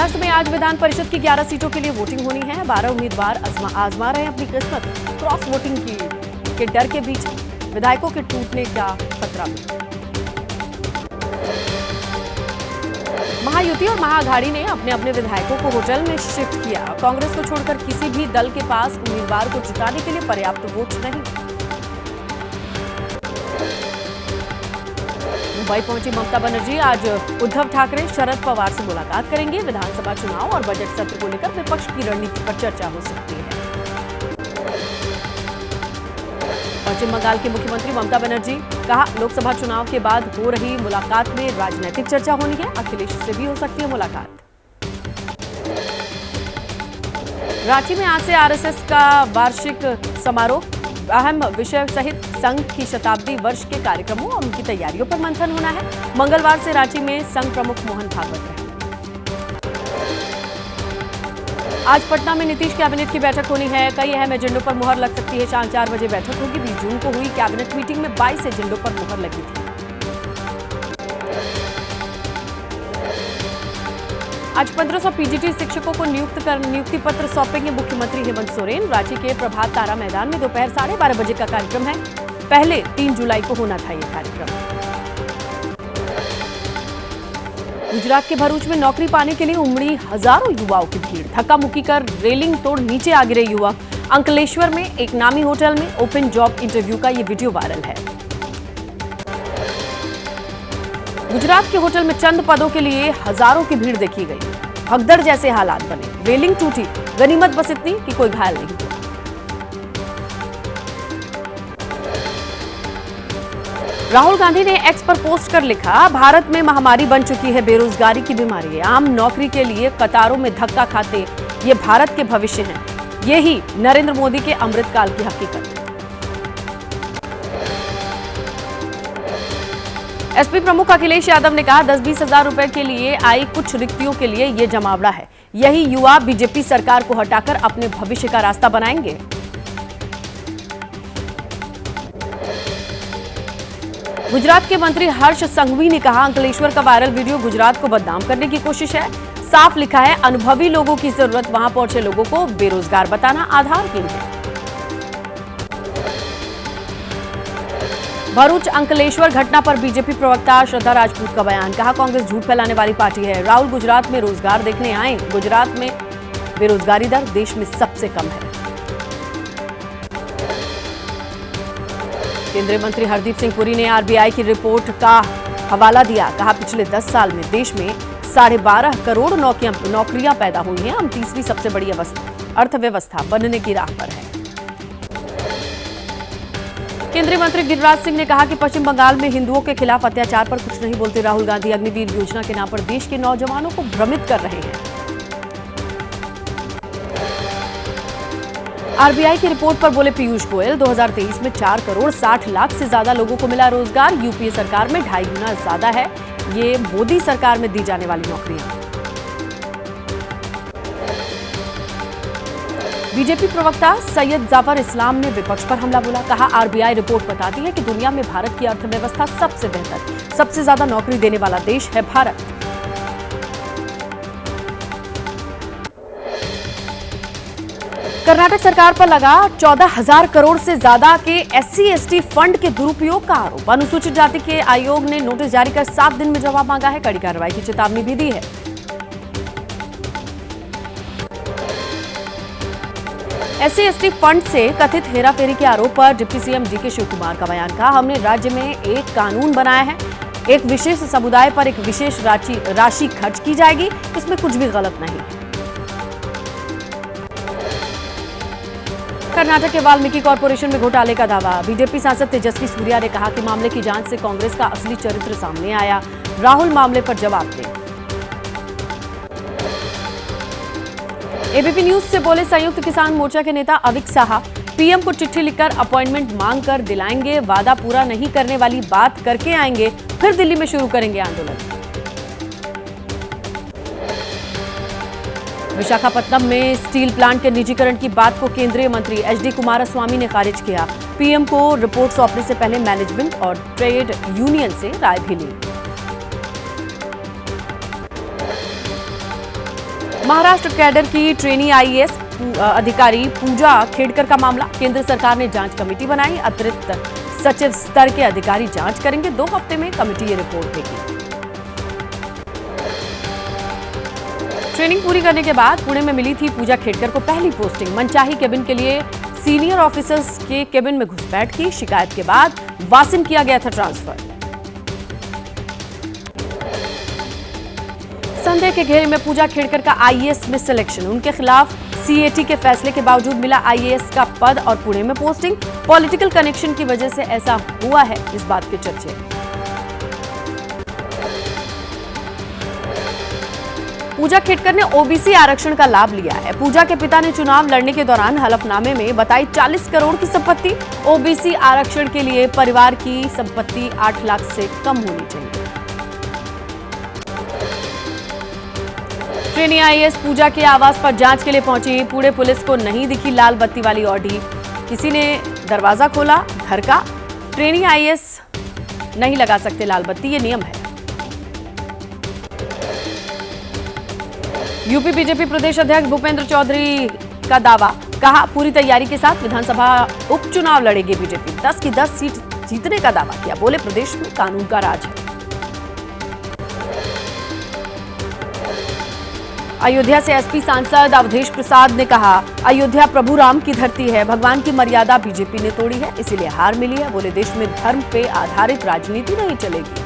महाराष्ट्र में आज विधान परिषद की 11 सीटों के लिए वोटिंग होनी है। 12 उम्मीदवार आजमा रहे हैं अपनी किस्मत। क्रॉस वोटिंग के डर के बीच विधायकों के टूटने का खतरा भी। महायुति और महाअघाड़ी ने अपने अपने विधायकों को होटल में शिफ्ट किया। कांग्रेस को छोड़कर किसी भी दल के पास उम्मीदवार को जिताने के लिए पर्याप्त वोट नहीं। मुंबई पहुंची ममता बनर्जी आज उद्धव ठाकरे शरद पवार से मुलाकात करेंगे। विधानसभा चुनाव और बजट सत्र को लेकर विपक्ष की रणनीति पर चर्चा हो सकती है। पश्चिम बंगाल की मुख्यमंत्री ममता बनर्जी कहा, लोकसभा चुनाव के बाद हो रही मुलाकात में राजनीतिक चर्चा होनी है। अखिलेश से भी हो सकती है मुलाकात। रांची में आज से आरएसएस का वार्षिक समारोह, अहम विषय सहित संघ की शताब्दी वर्ष के कार्यक्रमों और उनकी तैयारियों पर मंथन होना है। मंगलवार से रांची में संघ प्रमुख मोहन भागवत रहेंगे। आज पटना में नीतीश कैबिनेट की बैठक होनी है। कई अहम एजेंडों पर मुहर लग सकती है। शाम 4 बजे बैठक होगी। 20 जून को हुई कैबिनेट मीटिंग में 22 एजेंडों पर मुहर लगी थी। आज 1500 पीजीटी शिक्षकों को नियुक्ति पत्र सौंपेंगे मुख्यमंत्री हेमंत सोरेन। रांची के प्रभात तारा मैदान में दोपहर 12:30 बजे का कार्यक्रम है। पहले 3 जुलाई को होना था यह कार्यक्रम। गुजरात के भरूच में नौकरी पाने के लिए उमड़ी हजारों युवाओं की भीड़। धक्का मुक्की कर रेलिंग तोड़ नीचे आ गिरे युवक। अंकलेश्वर में एक नामी होटल में ओपन जॉब इंटरव्यू का ये वीडियो वायरल है। गुजरात के होटल में चंद पदों के लिए हजारों की भीड़ देखी गई। भगदड़ जैसे हालात बने। रेलिंग टूटी। गनीमत बस इतनी कि कोई घायल नहीं हुआ। राहुल गांधी ने एक्स पर पोस्ट कर लिखा, भारत में महामारी बन चुकी है बेरोजगारी की बीमारी। आम नौकरी के लिए कतारों में धक्का खाते ये भारत के भविष्य हैं। यही नरेंद्र मोदी के अमृतकाल की हकीकत है। एसपी प्रमुख अखिलेश यादव ने कहा, 10-20 हजार रुपए के लिए आई कुछ रिक्तियों के लिए ये जमावड़ा है। यही युवा बीजेपी सरकार को हटाकर अपने भविष्य का रास्ता बनाएंगे। गुजरात के मंत्री हर्ष संघवी ने कहा, अंकलेश्वर का वायरल वीडियो गुजरात को बदनाम करने की कोशिश है। साफ लिखा है, अनुभवी लोगों की जरूरत, वहां पहुंचे लोगों को बेरोजगार बताना आधारहीन है। भरूच अंकलेश्वर घटना पर बीजेपी प्रवक्ता श्रद्धा राजपूत का बयान। कहा, कांग्रेस झूठ फैलाने वाली पार्टी है। राहुल गुजरात में रोजगार देखने आए। गुजरात में बेरोजगारी दर देश में सबसे कम है। केंद्रीय मंत्री हरदीप सिंह पुरी ने आरबीआई की रिपोर्ट का हवाला दिया। कहा, पिछले 10 साल में देश में 12.5 करोड़ नौकरियां पैदा हुई हैं। हम तीसरी सबसे बड़ी अर्थव्यवस्था बनने की राह पर है। केंद्रीय मंत्री गिरिराज सिंह ने कहा कि पश्चिम बंगाल में हिंदुओं के खिलाफ अत्याचार पर कुछ नहीं बोलते राहुल गांधी। अग्निवीर योजना के नाम पर देश के नौजवानों को भ्रमित कर रहे हैं। आरबीआई की रिपोर्ट पर बोले पीयूष गोयल, 2023 में 4 करोड़ 60 लाख से ज्यादा लोगों को मिला रोजगार। यूपीए सरकार में 2.5 गुना ज्यादा है ये मोदी सरकार में दी जाने वाली नौकरियां। बीजेपी प्रवक्ता सैयद जाफर इस्लाम ने विपक्ष पर हमला बोला। कहा, आरबीआई रिपोर्ट बताती है कि दुनिया में भारत की अर्थव्यवस्था सबसे बेहतर, सबसे ज्यादा नौकरी देने वाला देश है भारत। कर्नाटक सरकार पर लगा 14,000 करोड़ से ज्यादा के SC/ST फंड के दुरुपयोग का आरोप। अनुसूचित जाति के आयोग ने नोटिस जारी कर 7 दिन में जवाब मांगा है। कड़ी कार्रवाई की चेतावनी भी दी है। SC/ST फंड से कथित हेराफेरी के आरोप पर डिप्टी सीएम डीके शिवकुमार का बयान। कहा, हमने राज्य में एक कानून बनाया है। एक विशेष समुदाय पर एक विशेष राशि खर्च की जाएगी। इसमें कुछ भी गलत नहीं है। कर्नाटक के वाल्मीकि कॉर्पोरेशन में घोटाले का दावा। बीजेपी सांसद तेजस्वी सूर्या ने कहा कि मामले की जांच से कांग्रेस का असली चरित्र सामने आया। राहुल मामले पर जवाब दें। एबीपी न्यूज से बोले संयुक्त किसान मोर्चा के नेता अविक साहा, पीएम को चिट्ठी लिखकर अपॉइंटमेंट मांग कर दिलाएंगे। वादा पूरा नहीं करने वाली बात करके आएंगे, फिर दिल्ली में शुरू करेंगे आंदोलन। विशाखापत्तनम में स्टील प्लांट के निजीकरण की बात को केंद्रीय मंत्री एचडी कुमारस्वामी ने खारिज किया। पीएम को रिपोर्ट सौंपने से पहले मैनेजमेंट और ट्रेड यूनियन से राय भी ली। महाराष्ट्र कैडर की ट्रेनी आईएएस अधिकारी पूजा खेड़कर का मामला, केंद्र सरकार ने जांच कमेटी बनाई। अतिरिक्त सचिव स्तर के अधिकारी जांच करेंगे। 2 हफ्ते में कमेटी ये रिपोर्ट देगी। ट्रेनिंग पूरी करने के बाद पुणे में मिली थी पूजा खेड़कर को पहली पोस्टिंग। मनचाही केबिन के लिए सीनियर ऑफिसर्स के केबिन में घुसपैठ की। शिकायत के बाद वासिम किया गया था ट्रांसफर। संदेह के घेरे में पूजा खेड़कर का आईएएस में सिलेक्शन। उनके खिलाफ सीएटी के फैसले के बावजूद मिला आईएएस का पद और पुणे में पोस्टिंग। पॉलिटिकल कनेक्शन की वजह से ऐसा हुआ है, इस बात के चर्चे। पूजा खेड़कर ने ओबीसी आरक्षण का लाभ लिया है। पूजा के पिता ने चुनाव लड़ने के दौरान हलफनामे में बताई 40 करोड़ की संपत्ति। ओबीसी आरक्षण के लिए परिवार की संपत्ति 8 लाख से कम होनी चाहिए। ट्रेनी आईएएस पूजा के आवास पर जांच के लिए पहुंची। पुणे पुलिस को नहीं दिखी लाल बत्ती वाली ऑडी। किसी ने दरवाजा खोला घर का। ट्रेनी आईएएस नहीं लगा सकते लाल बत्ती, ये नियम है। यूपी बीजेपी प्रदेश अध्यक्ष भूपेंद्र चौधरी का दावा, कहा पूरी तैयारी के साथ विधानसभा उपचुनाव लड़ेगी बीजेपी। 10 की 10 सीट जीतने का दावा किया। बोले प्रदेश में कानून का राज है। अयोध्या से एसपी सांसद अवधेश प्रसाद ने कहा, अयोध्या प्रभु राम की धरती है। भगवान की मर्यादा बीजेपी ने तोड़ी है, इसीलिए हार मिली है। बोले देश में धर्म पे आधारित राजनीति नहीं चलेगी।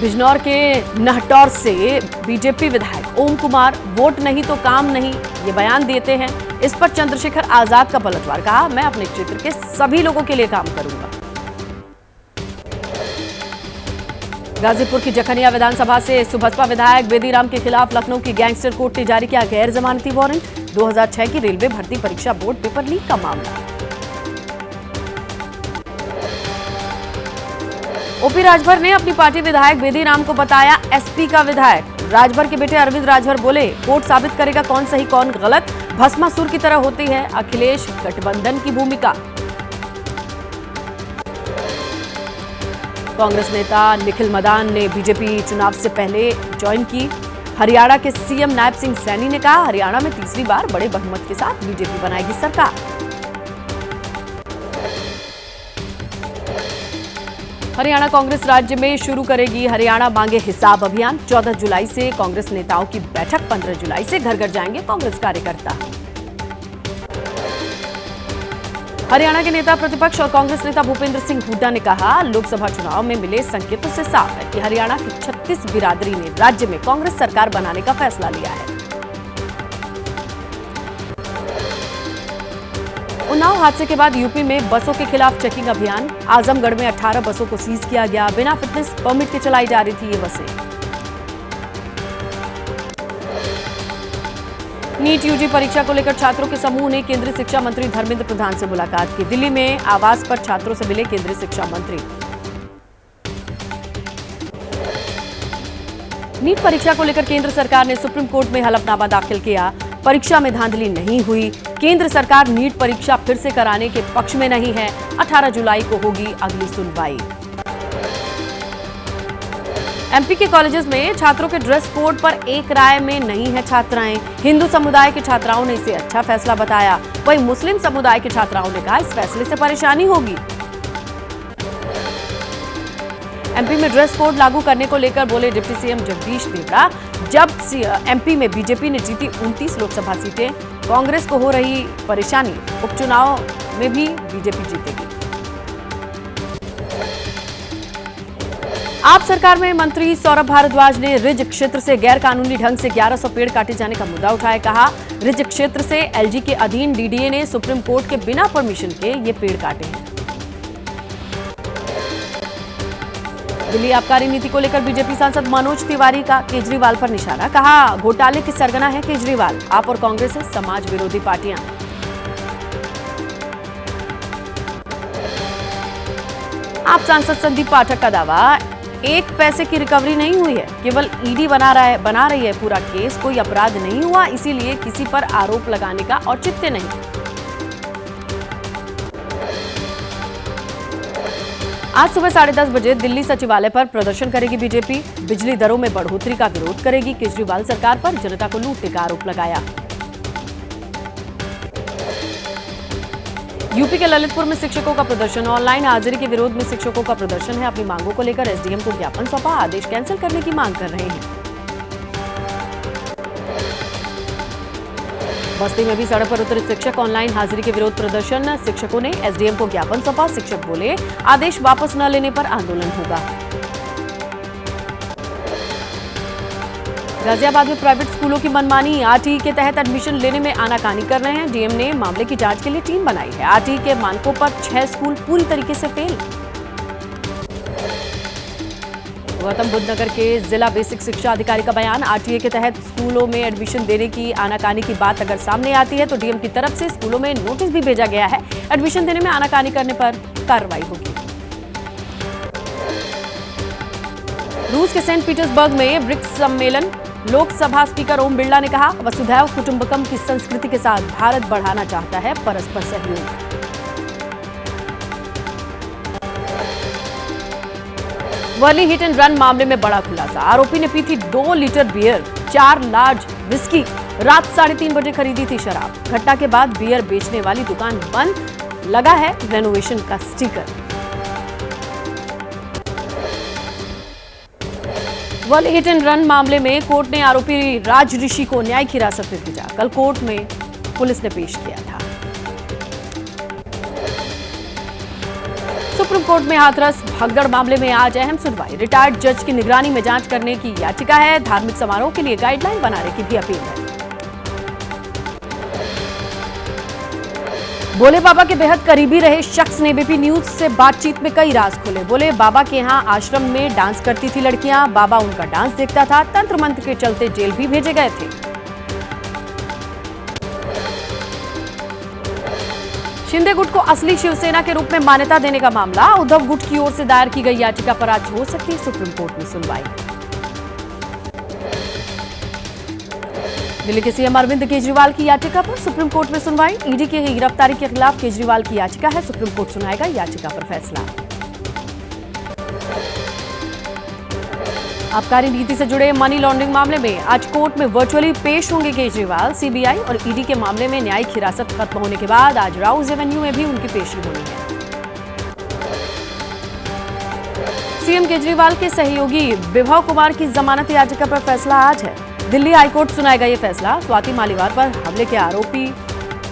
बिजनौर के नहटौर से बीजेपी विधायक ओम कुमार वोट नहीं तो काम नहीं, ये बयान देते हैं। इस पर चंद्रशेखर आजाद का पलटवार, कहा मैं अपने क्षेत्र के सभी लोगों के लिए काम करूंगा। गाजीपुर की जखनिया विधानसभा से सुभसपा विधायक बेदीराम के खिलाफ लखनऊ की गैंगस्टर कोर्ट ने जारी किया गैर जमानती वारंट। 2006 की रेलवे भर्ती परीक्षा बोर्ड पेपर लीक का मामला। ओपी राजभर ने अपनी पार्टी विधायक बेदीराम को बताया एसपी का विधायक। राजभर के बेटे अरविंद राजभर बोले कोर्ट साबित करेगा कौन सही कौन गलत। भस्मासुर की तरह होती है अखिलेश गठबंधन की भूमिका। कांग्रेस नेता निखिल मदान ने बीजेपी चुनाव से पहले ज्वाइन की। हरियाणा के सीएम नायब सिंह सैनी ने कहा हरियाणा में तीसरी बार बड़े बहुमत के साथ बीजेपी बनाएगी सरकार। हरियाणा कांग्रेस राज्य में शुरू करेगी हरियाणा मांगे हिसाब अभियान। 14 जुलाई से कांग्रेस नेताओं की बैठक, 15 जुलाई से घर घर जाएंगे कांग्रेस कार्यकर्ता। हरियाणा के नेता प्रतिपक्ष और कांग्रेस नेता भूपेंद्र सिंह हुड्डा ने कहा लोकसभा चुनाव में मिले संकेतों से साफ है कि हरियाणा की 36 बिरादरी ने राज्य में कांग्रेस सरकार बनाने का फैसला लिया है। उन्नाव हादसे के बाद यूपी में बसों के खिलाफ चेकिंग अभियान। आजमगढ़ में 18 बसों को सीज किया गया। बिना फिटनेस परमिट के चलाई जा रही थी ये बसें। नीट यूजी परीक्षा को लेकर छात्रों के समूह ने केंद्रीय शिक्षा मंत्री धर्मेंद्र प्रधान से मुलाकात की। दिल्ली में आवास पर छात्रों से मिले केंद्रीय शिक्षा मंत्री। नीट परीक्षा को लेकर केंद्र सरकार ने सुप्रीम कोर्ट में हलफनामा दाखिल किया। परीक्षा में धांधली नहीं हुई। केंद्र सरकार नीट परीक्षा फिर से कराने के पक्ष में नहीं है। 18 जुलाई को होगी अगली सुनवाई। एमपी के कॉलेजेस में छात्रों के ड्रेस कोड पर एक राय में नहीं है छात्राएं। हिंदू समुदाय के छात्राओं ने इसे अच्छा फैसला बताया। वहीं मुस्लिम समुदाय के छात्राओं ने कहा इस फैसले से परेशानी होगी। एमपी में ड्रेस कोड लागू करने को लेकर बोले डिप्टी सीएम जगदीश देवड़ा, जब एमपी में बीजेपी ने जीती 29 लोकसभा सीटें, कांग्रेस को हो रही परेशानी, उपचुनाव में भी बीजेपी जीतेगी। आप सरकार में मंत्री सौरभ भारद्वाज ने रिज क्षेत्र से गैर कानूनी ढंग से 1100 पेड़ काटे जाने का मुद्दा उठाया। कहा रिज क्षेत्र से एलजी के अधीन डीडीए ने सुप्रीम कोर्ट के बिना परमिशन के ये पेड़ काटे हैं। दिल्ली आबकारी नीति को लेकर बीजेपी सांसद मनोज तिवारी का केजरीवाल पर निशाना। कहा घोटाले के सरगना है केजरीवाल। आप और कांग्रेस है समाज विरोधी पार्टियां। आप सांसद संदीप पाठक का दावा, एक पैसे की रिकवरी नहीं हुई है, केवल ईडी बना रही है पूरा केस, कोई अपराध नहीं हुआ, इसीलिए किसी पर आरोप लगाने का औचित्य नहीं। आज सुबह 10:30 बजे दिल्ली सचिवालय पर प्रदर्शन करेगी बीजेपी। बिजली दरों में बढ़ोतरी का विरोध करेगी। केजरीवाल सरकार पर जनता को लूटने का आरोप लगाया। यूपी के ललितपुर में शिक्षकों का प्रदर्शन। ऑनलाइन हाजिरी के विरोध में शिक्षकों का प्रदर्शन है। अपनी मांगों को लेकर एसडीएम को ज्ञापन सौंपा। आदेश कैंसिल करने की मांग कर रहे हैं। बस्ती में भी सड़क पर उतरे शिक्षक। ऑनलाइन हाजिरी के विरोध प्रदर्शन। शिक्षकों ने एसडीएम को ज्ञापन सौंपा। शिक्षक बोले, आदेश वापस न लेने पर आंदोलन होगा। गाजियाबाद में प्राइवेट स्कूलों की मनमानी। आरटीई के तहत एडमिशन लेने में आनाकानी कर रहे हैं। डीएम ने मामले की जांच के लिए टीम बनाई है। आरटीई के मानकों पर 6 स्कूल पूरी तरीके से फेल। गौतम बुद्ध नगर के जिला बेसिक शिक्षा अधिकारी का बयान। आरटीए के तहत स्कूलों में एडमिशन देने की आनाकानी की बात अगर सामने आती है तो डीएम की तरफ से स्कूलों में नोटिस भी भेजा गया है। एडमिशन देने में आनाकानी करने पर कार्रवाई होगी। रूस के सेंट पीटर्सबर्ग में ब्रिक्स सम्मेलन। लोकसभा स्पीकर ओम बिरला ने कहा, वसुधैव कुटुंबकम की संस्कृति के साथ भारत बढ़ाना चाहता है परस्पर सहयोग। वर्ली हिट एंड रन मामले में बड़ा खुलासा। आरोपी ने पी थी 2 लीटर बियर, 4 लार्ज विस्की। रात 3:30 बजे खरीदी थी शराब। घटना के बाद बियर बेचने वाली दुकान बंद। लगा है रेनोवेशन का sticker. Worli hit and run मामले में कोर्ट ने आरोपी राज ऋषि को न्यायिक हिरासत में भेजा। कल कोर्ट में पुलिस ने पेश किया था। सुप्रीम कोर्ट में हाथरस भगदड़ मामले में आज अहम सुनवाई। रिटायर्ड जज की निगरानी में जांच करने की याचिका है। धार्मिक समारोह के लिए गाइडलाइन बनाने की भी अपील है। बोले बाबा के बेहद करीबी रहे शख्स ने एबीपी न्यूज से बातचीत में कई राज खोले। बोले, बाबा के यहाँ आश्रम में डांस करती थी लड़कियां। बाबा उनका डांस देखता था। तंत्र मंत्र के चलते जेल भी भेजे गए थे। शिंदे गुट को असली शिवसेना के रूप में मान्यता देने का मामला। उद्धव गुट की ओर से दायर की गई याचिका पर आज हो सकती है सुप्रीम कोर्ट में सुनवाई। दिल्ली के सीएम अरविंद केजरीवाल की याचिका पर सुप्रीम कोर्ट में सुनवाई। ईडी की गिरफ्तारी के खिलाफ केजरीवाल की याचिका है। सुप्रीम कोर्ट सुनाएगा याचिका पर फैसला। आबकारी नीति से जुड़े मनी लॉन्ड्रिंग मामले में आज कोर्ट में वर्चुअली पेश होंगे केजरीवाल। सीबीआई और ईडी के मामले में न्यायिक हिरासत खत्म होने के बाद आज राउज एवेन्यू में भी उनकी पेशी होनी है। सीएम केजरीवाल के सहयोगी विभव कुमार की जमानत याचिका पर फैसला आज है। दिल्ली हाईकोर्ट सुनाएगा ये फैसला। स्वाति मालीवाल पर हमले के आरोपी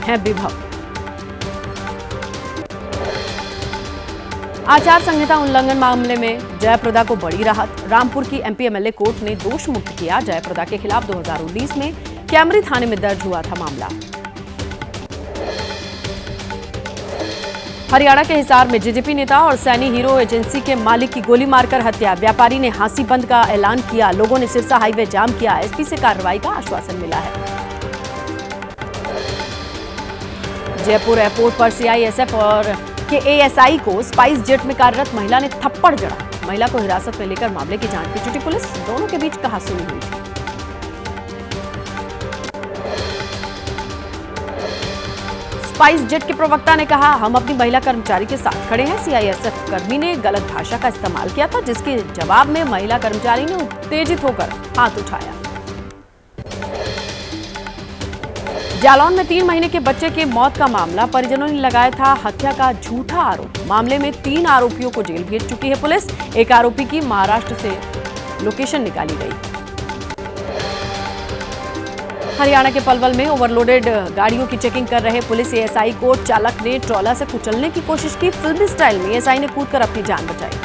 हैं विभव। आचार संहिता उल्लंघन मामले में जयप्रदा को बड़ी राहत। रामपुर की एमपी एमएलए कोर्ट ने दोष मुक्त किया। जयप्रदा के खिलाफ 2019 में कैमरी थाने में दर्ज हुआ था मामला। हरियाणा के हिसार में जेजेपी नेता और सैनी हीरो एजेंसी के मालिक की गोली मारकर हत्या। व्यापारी ने हांसी बंद का ऐलान किया। लोगों ने सिरसा हाईवे जाम किया। एसपी से कार्रवाई का आश्वासन मिला है। जयपुर एयरपोर्ट पर सीआईएसएफ और के एएसआई को स्पाइस जेट में कार्यरत महिला ने थप्पड़ जड़ा। महिला को हिरासत में लेकर मामले की जांच में जुटी पुलिस। दोनों के बीच कहासुनी हुई थी। स्पाइस जेट के प्रवक्ता ने कहा, हम अपनी महिला कर्मचारी के साथ खड़े हैं। सीआईएसएफ कर्मी ने गलत भाषा का इस्तेमाल किया था, जिसके जवाब में महिला कर्मचारी ने उत्तेजित होकर हाथ उठाया। जालौन में 3 महीने के बच्चे के मौत का मामला। परिजनों ने लगाया था हत्या का झूठा आरोप। मामले में 3 आरोपियों को जेल भेज चुकी है पुलिस। एक आरोपी की महाराष्ट्र से लोकेशन निकाली गई। हरियाणा के पलवल में ओवरलोडेड गाड़ियों की चेकिंग कर रहे पुलिस एएसआई को चालक ने ट्रॉला से कुचलने की कोशिश की। फिल्मी स्टाइल में एएसआई ने कूदकर अपनी जान बचाई।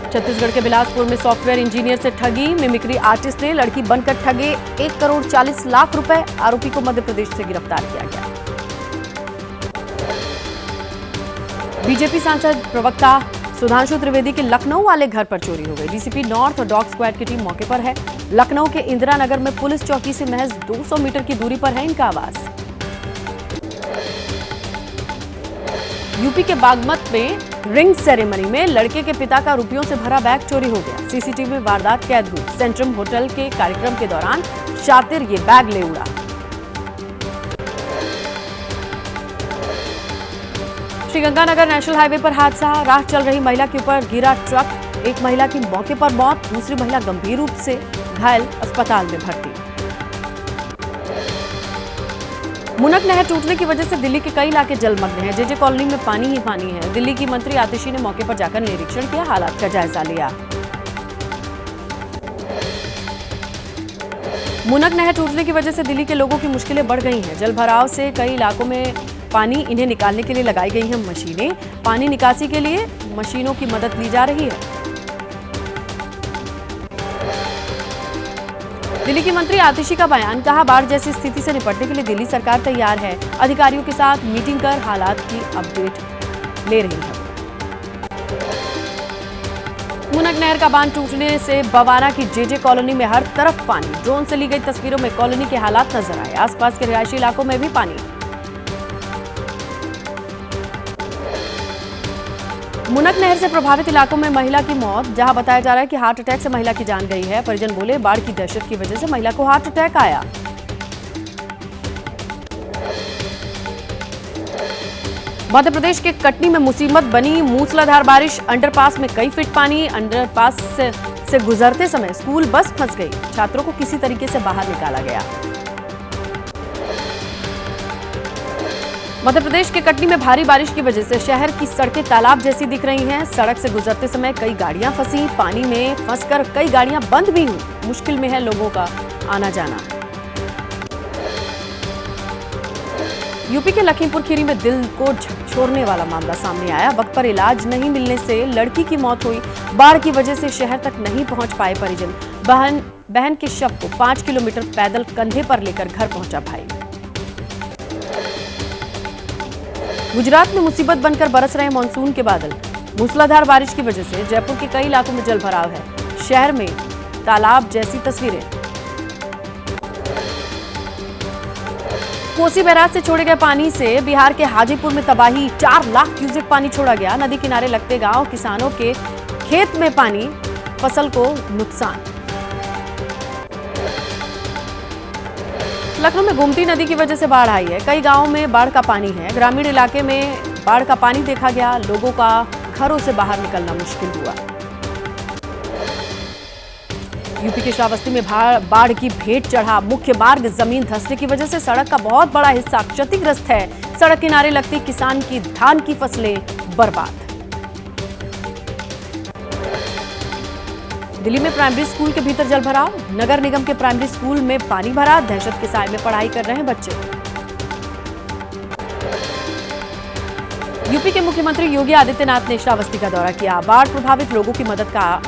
छत्तीसगढ़ के बिलासपुर में सॉफ्टवेयर इंजीनियर से ठगी। मिमिक्री आर्टिस्ट ने लड़की बनकर ठगे 1 करोड़ 40 लाख रुपए। आरोपी को मध्य प्रदेश से गिरफ्तार किया गया। बीजेपी सांसद प्रवक्ता सुधांशु त्रिवेदी के लखनऊ वाले घर पर चोरी हो गई। डीसीपी नॉर्थ और डॉग स्क्वाड की टीम मौके पर है। लखनऊ के इंदिरा नगर में पुलिस चौकी से महज 200 मीटर की दूरी पर है इनका आवास। यूपी के बागमत में रिंग सेरेमनी में लड़के के पिता का रुपयों से भरा बैग चोरी हो गया। सीसीटीवी में वारदात कैद हुई। सेंट्रम होटल के कार्यक्रम के दौरान शातिर ये बैग ले उड़ा। श्रीगंगानगर नेशनल हाईवे पर हादसा, राह चल रही महिला के ऊपर गिरा ट्रक, एक महिला की मौके पर मौत, दूसरी महिला गंभीर रूप से घायल, अस्पताल में भर्ती। मुनक नहर टूटने की वजह से दिल्ली के कई इलाके जलमग्न हैं। जेजे कॉलोनी में पानी ही पानी है। दिल्ली की मंत्री आतिशी ने मौके पर जाकर निरीक्षण किया, हालात का जायजा लिया। मुनक नहर टूटने की वजह से दिल्ली के लोगों की मुश्किलें बढ़ गई हैं। जलभराव से कई इलाकों में पानी, इन्हें निकालने के लिए लगाई गई हैं मशीनें। पानी निकासी के लिए मशीनों की मदद ली जा रही है। दिल्ली की मंत्री आतिशी का बयान, कहा बाढ़ जैसी स्थिति से निपटने के लिए दिल्ली सरकार तैयार है। अधिकारियों के साथ मीटिंग कर हालात की अपडेट ले रही है। मुनक नहर का बांध टूटने से बवाना की जेजे कॉलोनी में हर तरफ पानी। ड्रोन से ली गई तस्वीरों में कॉलोनी के हालात नजर आए। आसपास के रिहायशी इलाकों में भी पानी। मुनक नहर से प्रभावित इलाकों में महिला की मौत, जहां बताया जा रहा है कि हार्ट अटैक से महिला की जान गई है। परिजन बोले बाढ़ की दहशत की वजह से महिला को हार्ट अटैक आया। मध्य प्रदेश के कटनी में मुसीबत बनी, मूसलाधार बारिश, अंडरपास में कई फीट पानी। अंडरपास से गुजरते समय स्कूल बस फंस गई, छात्रों को किसी तरीके से बाहर निकाला गया। मध्य प्रदेश के कटनी में भारी बारिश की वजह से शहर की सड़कें तालाब जैसी दिख रही हैं। सड़क से गुजरते समय कई गाड़ियां फंसी, पानी में फंसकर कई गाड़ियां बंद भी हुई। मुश्किल में है लोगों का आना जाना। यूपी के लखीमपुर खीरी में दिल को झकझोरने वाला मामला सामने आया। वक्त पर इलाज नहीं मिलने से लड़की की मौत हुई। बाढ़ की वजह से शहर तक नहीं पहुंच पाए परिजन। बहन के शव को 5 किलोमीटर पैदल कंधे पर लेकर घर पहुंचा भाई। गुजरात में मुसीबत बनकर बरस रहे मानसून के बादल। मूसलाधार बारिश की वजह से जयपुर के कई इलाकों में जलभराव है। शहर में तालाब जैसी तस्वीरें। कोसी बैराज से छोड़े गए पानी से बिहार के हाजीपुर में तबाही। 4 लाख क्यूसेक पानी छोड़ा गया। नदी किनारे लगते गांव, किसानों के खेत में पानी, फसल को नुकसान। लखनऊ में गोमती नदी की वजह से बाढ़ आई है। कई गांवों में बाढ़ का पानी है। ग्रामीण इलाके में बाढ़ का पानी देखा गया। लोगों का घरों से बाहर निकलना मुश्किल हुआ। यूपी के श्रावस्ती में बाढ़ की भेंट चढ़ा। मुख्य मार्ग जमीन धंसने की वजह से सड़क का बहुत बड़ा हिस्सा क्षतिग्रस्त है। सड़क किनारे लगती किसान की धान की फसलें बर्बाद। दिल्ली में प्राइमरी स्कूल के भीतर जलभराव। नगर निगम के प्राइमरी स्कूल में पानी भरा। दहशत के साए में पढ़ाई कर रहे हैं बच्चे। यूपी के मुख्यमंत्री योगी आदित्यनाथ ने श्रावस्ती का दौरा किया। बाढ़ प्रभावित लोगों की मदद का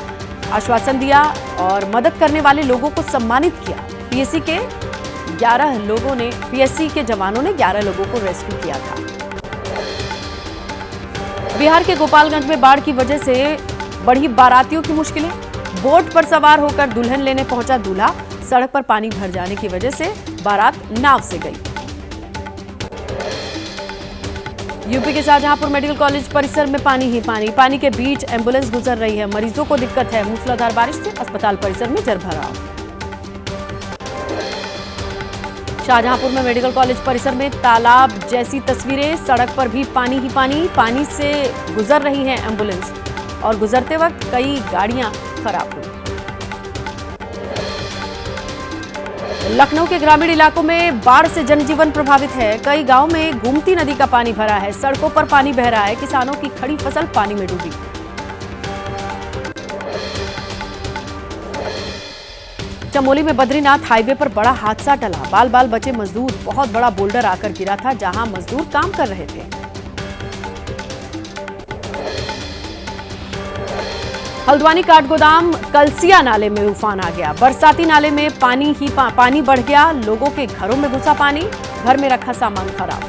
आश्वासन दिया और मदद करने वाले लोगों को सम्मानित किया। पीएससी के जवानों ने 11 लोगों को रेस्क्यू किया था। बिहार के गोपालगंज में बाढ़ की वजह से बढ़ी बारातियों की मुश्किलें। बोट पर सवार होकर दुल्हन लेने पहुंचा दूल्हा। सड़क पर पानी भर जाने की वजह से बारात नाव से गई। यूपी के शाहजहांपुर मेडिकल कॉलेज परिसर में पानी ही पानी। पानी के बीच एम्बुलेंस गुजर रही है। मरीजों को दिक्कत है। मूसलाधार बारिश से अस्पताल परिसर में जलभराव। शाहजहांपुर में मेडिकल कॉलेज परिसर में तालाब जैसी तस्वीरें। सड़क पर भी पानी ही पानी। पानी से गुजर रही है एम्बुलेंस और गुजरते वक्त कई गाड़ियां खराब हुई। लखनऊ के ग्रामीण इलाकों में बाढ़ से जनजीवन प्रभावित है। कई गांव में गोमती नदी का पानी भरा है। सड़कों पर पानी बह रहा है। किसानों की खड़ी फसल पानी में डूबी। चमोली में बद्रीनाथ हाईवे पर बड़ा हादसा टला। बाल बाल बचे मजदूर। बहुत बड़ा बोल्डर आकर गिरा था जहां मजदूर काम कर रहे थे। हल्द्वानी काठगोदाम कलसिया नाले में उफान आ गया। बरसाती नाले में पानी बढ़ गया। लोगों के घरों में घुसा पानी। घर में रखा सामान खराब।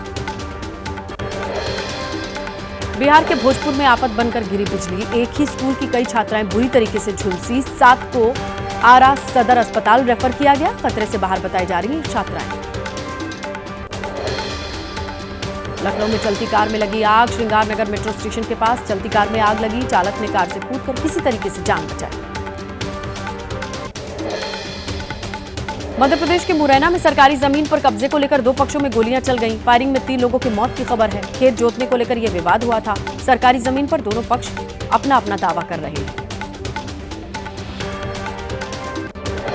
बिहार के भोजपुर में आफत बनकर गिरी बिजली। एक ही स्कूल की कई छात्राएं बुरी तरीके से झुलसी। 7 को आरा सदर अस्पताल रेफर किया गया। खतरे से बाहर बताई जा रही हैं छात्राएं। लखनऊ में चलती कार में लगी आग। श्रृंगार नगर मेट्रो स्टेशन के पास चलती कार में आग लगी। चालक ने कार से कूदकर किसी तरीके से जान बचाई। मध्य प्रदेश के मुरैना में सरकारी जमीन पर कब्जे को लेकर दो पक्षों में गोलियां चल गईं। फायरिंग में 3 लोगों की मौत की खबर है। खेत जोतने को लेकर यह विवाद हुआ था। सरकारी जमीन पर दोनों पक्ष अपना अपना दावा कर रहे हैं।